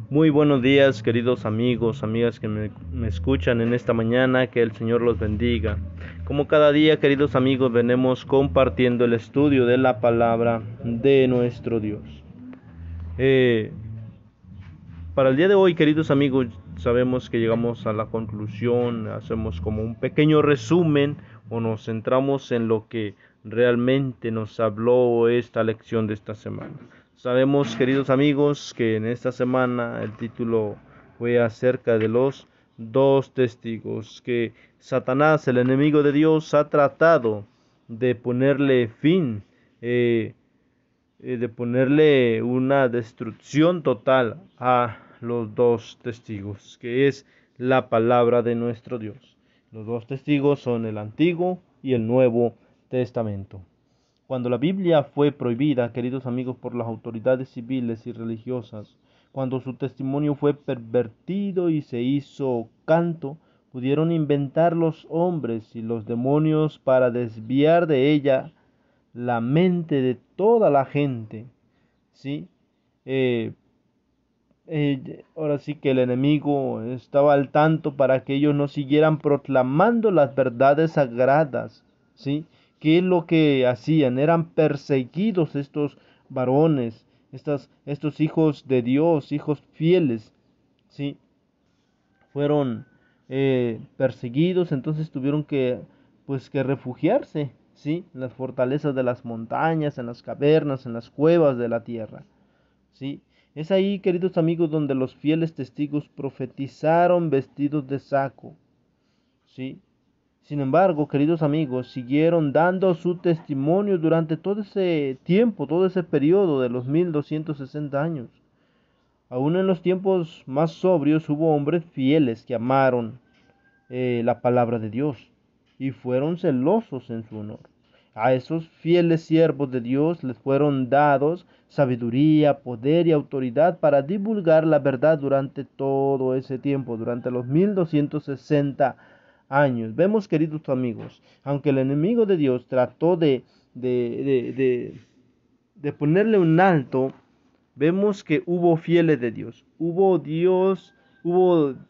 Muy buenos días, queridos amigos, amigas que me escuchan en esta mañana, que el Señor los bendiga. Como cada día, queridos amigos, venimos compartiendo el estudio de la palabra de nuestro Dios. Eh, para el día de hoy, queridos amigos, sabemos que llegamos a la conclusión, hacemos como un pequeño resumen o nos centramos en lo que realmente nos habló esta lección de esta semana. Sabemos, queridos amigos, que en esta semana el título fue acerca de los dos testigos, que Satanás, el enemigo de Dios, ha tratado de ponerle fin, de ponerle una destrucción total a los dos testigos, que es la palabra de nuestro Dios. Los dos testigos son el Antiguo y el Nuevo Testamento. Cuando la Biblia fue prohibida, queridos amigos, por las autoridades civiles y religiosas, cuando su testimonio fue pervertido y se hizo canto, pudieron inventar los hombres y los demonios para desviar de ella la mente de toda la gente, ¿sí? Eh, Ahora sí que el enemigo estaba al tanto para que ellos no siguieran proclamando las verdades sagradas, ¿sí? ¿Qué es lo que hacían? Eran perseguidos estos varones, estos hijos de Dios, hijos fieles, ¿sí? Fueron perseguidos, entonces tuvieron que refugiarse, ¿sí? En las fortalezas de las montañas, en las cavernas, en las cuevas de la tierra, ¿sí? Es ahí, queridos amigos, donde los fieles testigos profetizaron vestidos de saco, ¿sí? Sin embargo, queridos amigos, siguieron dando su testimonio durante todo ese tiempo, todo ese periodo de los 1260 años. Aún en los tiempos más sobrios hubo hombres fieles que amaron la palabra de Dios y fueron celosos en su honor. A esos fieles siervos de Dios les fueron dados sabiduría, poder y autoridad para divulgar la verdad durante todo ese tiempo, durante los 1260 años. Vemos, queridos amigos, aunque el enemigo de Dios trató de, de, de ponerle un alto, vemos que hubo fieles de Dios, hubo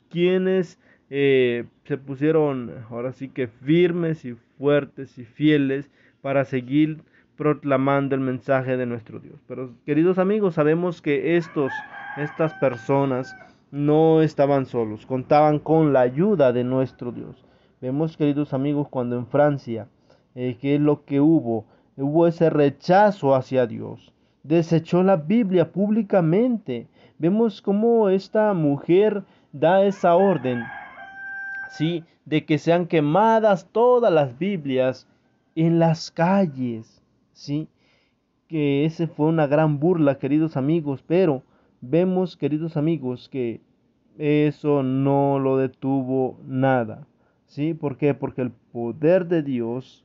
quienes se pusieron ahora sí que firmes y fuertes y fieles para seguir proclamando el mensaje de nuestro Dios. Pero queridos amigos, sabemos que estas personas no estaban solos, contaban con la ayuda de nuestro Dios. Vemos, queridos amigos, cuando en Francia, ¿qué es lo que hubo? Hubo ese rechazo hacia Dios, desechó la Biblia públicamente. Vemos cómo esta mujer da esa orden, ¿sí? De que sean quemadas todas las Biblias en las calles, ¿sí? Que ese fue una gran burla, queridos amigos, pero vemos, queridos amigos, que eso no lo detuvo nada, ¿sí? ¿Por qué? Porque el poder de Dios,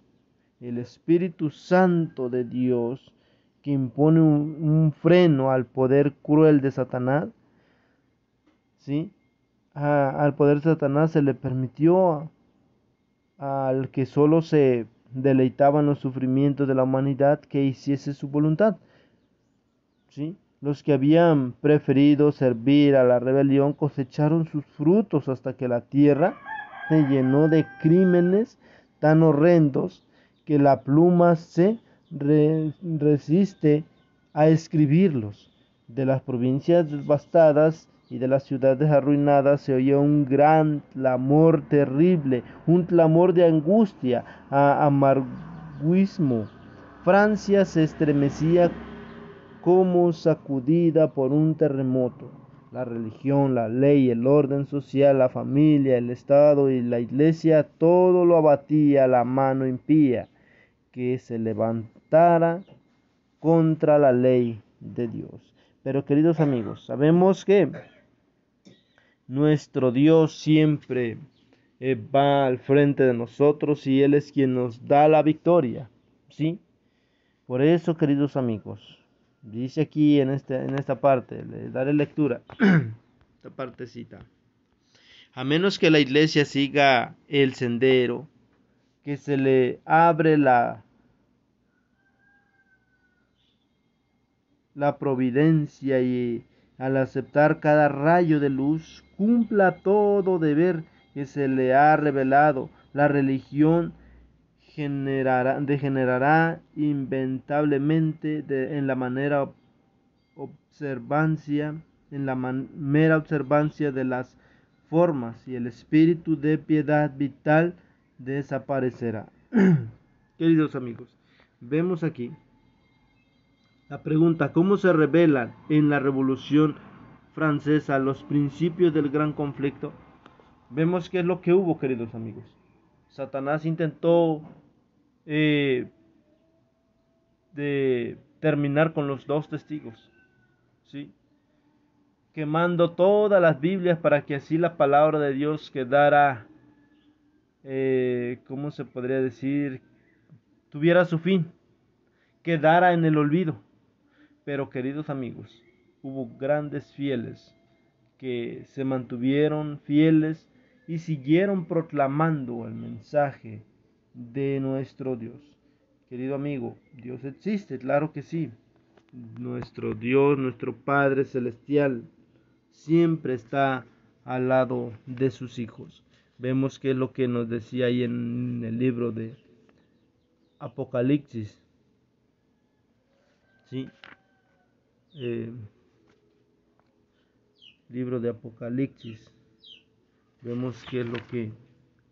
el Espíritu Santo de Dios, que impone un freno al poder cruel de Satanás, ¿sí? Al poder de Satanás se le permitió al que solo se deleitaba en los sufrimientos de la humanidad que hiciese su voluntad, ¿sí? Los que habían preferido servir a la rebelión cosecharon sus frutos hasta que la tierra se llenó de crímenes tan horrendos que la pluma se resiste a escribirlos. De las provincias devastadas y de las ciudades arruinadas se oía un gran clamor terrible, un clamor de angustia, amarguismo. Francia se estremecía como sacudida por un terremoto. La religión, la ley, el orden social, la familia, el Estado y la Iglesia, todo lo abatía la mano impía que se levantara contra la ley de Dios. Pero queridos amigos, sabemos que nuestro Dios siempre va al frente de nosotros y Él es quien nos da la victoria, ¿sí? Por eso, queridos amigos, dice aquí en esta parte, le daré lectura, esta partecita. A menos que la iglesia siga el sendero, que se le abre la providencia y al aceptar cada rayo de luz, cumpla todo deber que se le ha revelado. La religión degenerará inevitablemente en la observancia, mera observancia de las formas, y el espíritu de piedad vital desaparecerá. Queridos amigos, vemos aquí la pregunta: ¿cómo se revelan en la Revolución Francesa los principios del gran conflicto? Vemos qué es lo que hubo, queridos amigos. Satanás intentó de terminar con los dos testigos, ¿sí? Quemando todas las Biblias para que así la palabra de Dios quedara, ¿cómo se podría decir? Tuviera su fin, quedara en el olvido. Pero, queridos amigos, hubo grandes fieles que se mantuvieron fieles y siguieron proclamando el mensaje de nuestro Dios. Querido amigo, Dios existe, claro que sí. Nuestro Dios, nuestro Padre Celestial, siempre está al lado de sus hijos. Vemos que es lo que nos decía ahí en el libro de Apocalipsis. ¿Sí? Libro de Apocalipsis. Vemos que es lo que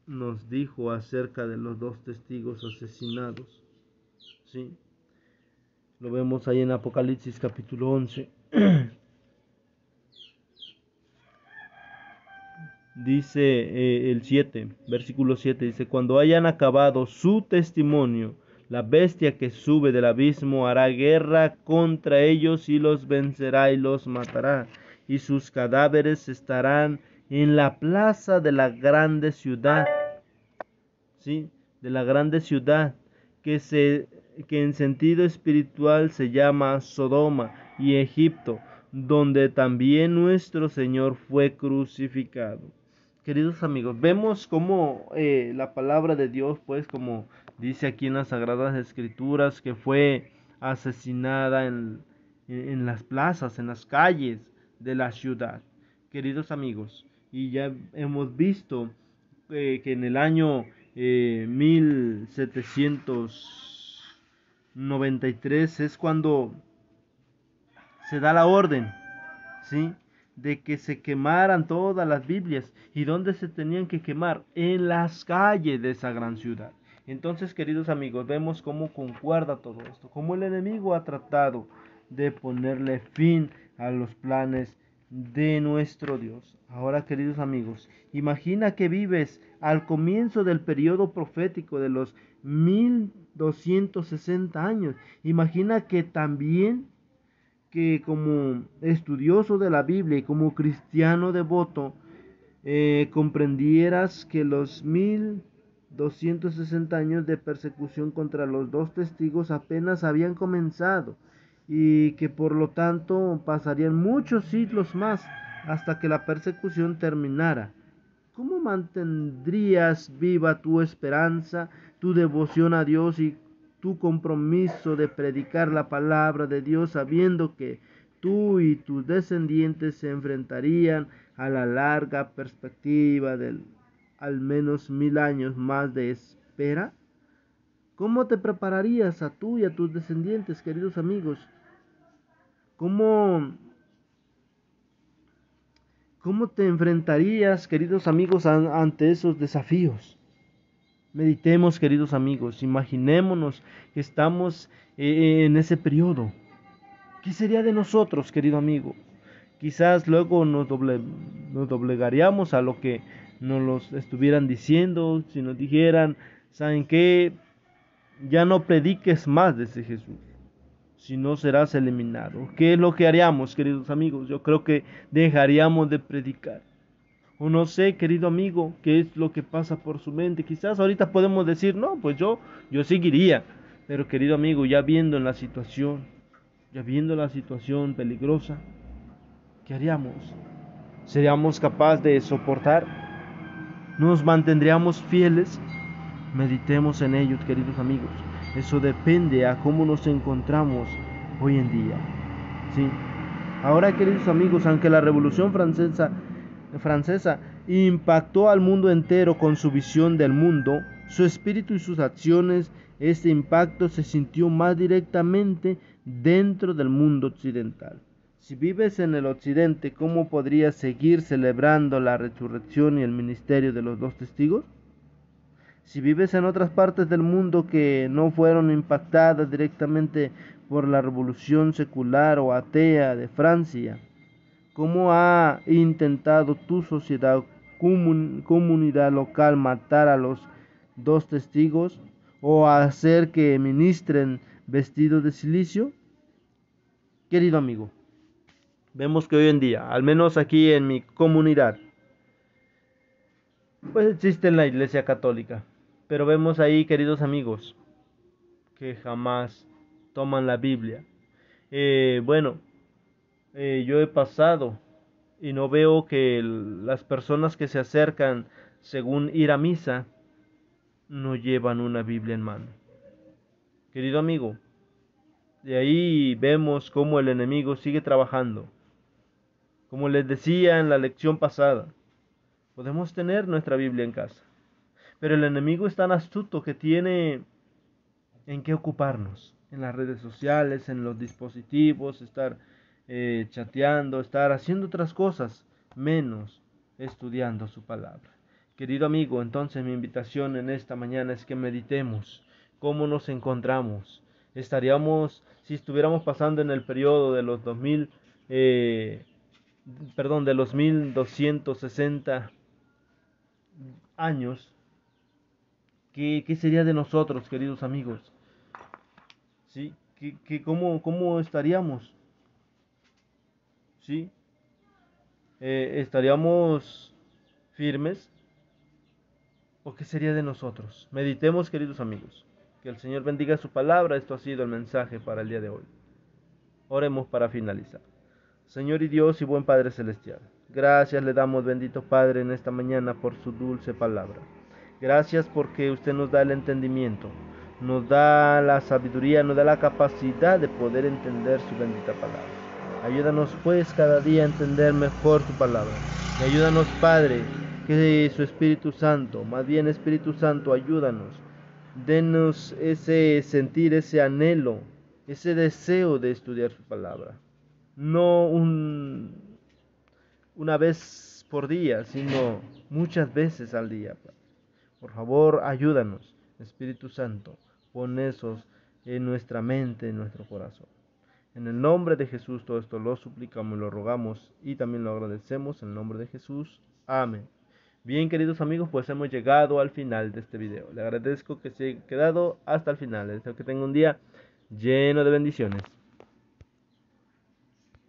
nos dijo acerca de los dos testigos asesinados. ¿Sí? Lo vemos ahí en Apocalipsis capítulo 11. Dice el 7, versículo 7, dice: cuando hayan acabado su testimonio, la bestia que sube del abismo hará guerra contra ellos y los vencerá y los matará, y sus cadáveres estarán en la plaza de la grande ciudad, ¿sí? De la grande ciudad, que en sentido espiritual se llama Sodoma y Egipto, donde también nuestro Señor fue crucificado. Queridos amigos, vemos cómo la palabra de Dios, pues como dice aquí en las Sagradas Escrituras, que fue asesinada en las plazas, en las calles de la ciudad. Queridos amigos, y ya hemos visto que en el año 1793 es cuando se da la orden, ¿sí?, de que se quemaran todas las Biblias. ¿Y dónde se tenían que quemar? En las calles de esa gran ciudad. Entonces, queridos amigos, vemos cómo concuerda todo esto, cómo el enemigo ha tratado de ponerle fin a los planes de nuestro Dios. Ahora, queridos amigos, imagina que vives al comienzo del periodo profético de los 1260 años. Imagina que también, que como estudioso de la Biblia y como cristiano devoto, comprendieras que los 1260 años de persecución contra los dos testigos apenas habían comenzado, y que por lo tanto pasarían muchos siglos más hasta que la persecución terminara. ¿Cómo mantendrías viva tu esperanza, tu devoción a Dios y tu compromiso de predicar la palabra de Dios, sabiendo que tú y tus descendientes se enfrentarían a la larga perspectiva de al menos 1000 años más de espera? ¿Cómo te prepararías a tú y a tus descendientes, queridos amigos? ¿Cómo te enfrentarías, queridos amigos, ante esos desafíos? Meditemos, queridos amigos, imaginémonos que estamos en ese periodo. ¿Qué sería de nosotros, querido amigo? Quizás luego nos doblegaríamos a lo que nos los estuvieran diciendo, si nos dijeran: ¿saben qué? Ya no prediques más de ese Jesús, si no serás eliminado. ¿Qué es lo que haríamos, queridos amigos? Yo creo que dejaríamos de predicar. O no sé, querido amigo, qué es lo que pasa por su mente. Quizás ahorita podemos decir: no, pues yo seguiría. Pero, querido amigo, ya viendo la situación peligrosa, ¿qué haríamos? ¿Seríamos capaces de soportar? ¿Nos mantendríamos fieles? Meditemos en ello, queridos amigos. Eso depende a cómo nos encontramos hoy en día, ¿sí? Ahora, queridos amigos, aunque la Revolución Francesa impactó al mundo entero con su visión del mundo, su espíritu y sus acciones, este impacto se sintió más directamente dentro del mundo occidental. Si vives en el occidente, ¿cómo podrías seguir celebrando la resurrección y el ministerio de los dos testigos? Si vives en otras partes del mundo que no fueron impactadas directamente por la revolución secular o atea de Francia, ¿cómo ha intentado tu sociedad, comunidad local matar a los dos testigos o hacer que ministren vestidos de silicio? Querido amigo, vemos que hoy en día, al menos aquí en mi comunidad, pues existe la Iglesia Católica, pero vemos ahí, queridos amigos, que jamás toman la Biblia. Bueno, yo he pasado y no veo que las personas que se acercan según ir a misa no llevan una Biblia en mano. Querido amigo, de ahí vemos cómo el enemigo sigue trabajando. Como les decía en la lección pasada, podemos tener nuestra Biblia en casa, pero el enemigo es tan astuto que tiene en qué ocuparnos, en las redes sociales, en los dispositivos, estar chateando, estar haciendo otras cosas, menos estudiando su palabra. Querido amigo, entonces mi invitación en esta mañana es que meditemos cómo nos encontramos. Estaríamos, si estuviéramos pasando en el periodo de los 2000, de los 1260 años, ¿qué sería de nosotros, queridos amigos? ¿Sí? ¿Cómo estaríamos? ¿Sí? ¿Estaríamos firmes? ¿O qué sería de nosotros? Meditemos, queridos amigos. Que el Señor bendiga su palabra. Esto ha sido el mensaje para el día de hoy. Oremos para finalizar. Señor y Dios y buen Padre Celestial, gracias le damos, bendito Padre, en esta mañana por su dulce palabra. Gracias porque usted nos da el entendimiento, nos da la sabiduría, nos da la capacidad de poder entender su bendita palabra. Ayúdanos pues cada día a entender mejor su palabra. Y ayúdanos, Padre, que su Espíritu Santo, más bien Espíritu Santo, ayúdanos. Denos ese sentir, ese anhelo, ese deseo de estudiar su palabra. No una vez por día, sino muchas veces al día. Por favor, ayúdanos, Espíritu Santo, pon esos en nuestra mente, en nuestro corazón. En el nombre de Jesús todo esto lo suplicamos, lo rogamos y también lo agradecemos en el nombre de Jesús. Amén. Bien, queridos amigos, pues hemos llegado al final de este video. Le agradezco que se haya quedado hasta el final. Deseo que tenga un día lleno de bendiciones.